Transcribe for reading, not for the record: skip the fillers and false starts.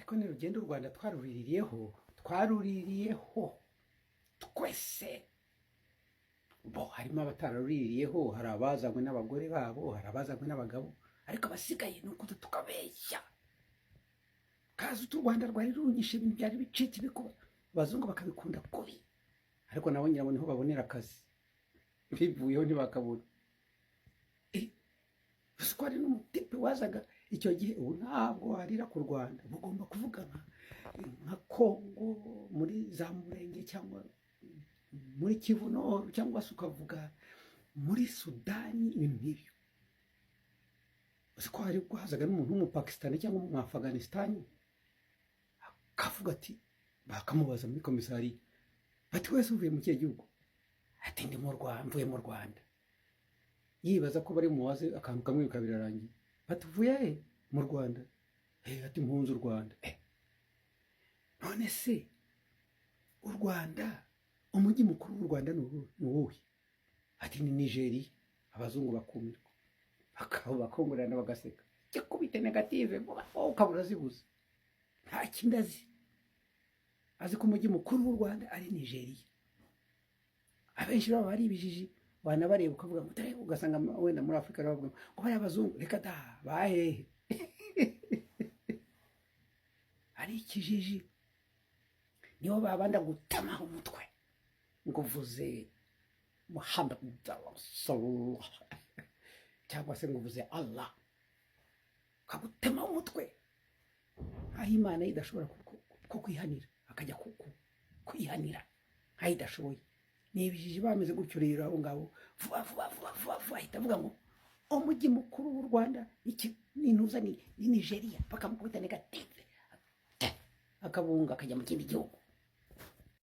ariko n'urugendo u Rwanda twaruririyeho twese bo harimo abatararuririyeho, hari abazanywe n'abagore babo, hari abazanywe n'abagabo, ariko abasigaye ni ukuza tukabeshya kazi u Rwanda rwari runyishe ibintu byari bicitse bikuba abazungu bakabikunda kubi, ariko nabo nyirabo niho babonera akazi bivuyeho ntibakabona. Usiko ari n'umutipe wazaga icyo gihe, ubu ntabwo warira ku Rwanda, mugomba kuvuga nka Kongo muri za Murenge cyangwa muri Kivu Nord, cyangwa se ukavuga muri Sudani, ibintu nk'ibyo. Usiko hari hazaga n'umuntu w'umupakistani cyangwa w'umwafganisitani akavuga ati, bakamubaza muri komisariya ati wese uvuye mu kihe gihugu? Ati ndi mu Rwanda, mvuye mu Rwanda. Yibaza ko bari muwaze akantu kamwe bikabirarangiye. Batuvuye mu Rwanda? Ati mpunze u Rwanda. None se u Rwanda, umujyi mukuru w'u Rwanda ni uwuhe? Ati ni Nigeria. Abazungu bakumirwa bakongorana bagaseka, cyakubite negative ukabura zibuze. Nta kindi azi ko umujyi mukuru w'u Rwanda ari Nigeria. Abenshi baba ari ibijiji, wanabareba ukavuga ngo tare, ugasanga wenda muri Afrika bavuga ngo bari abazungu, reka da bahehe. Ari ikijiji niho babanda gutamaho umutwe ngo uvuze Muhammad sallallahu cyangwa se ngo uvuze Allah, ukagutemaho umutwe. Aho Imana idashobora kukwihanira, akajya kwihanira aho idashoboye. N'ibijiji bameze gutyo rero abo ngabo vuba ahita avuga ngo umujyi mukuru w'u Rwanda ni Nigeria, bakamukubita negative akabunga akajya mu kindi gihugu.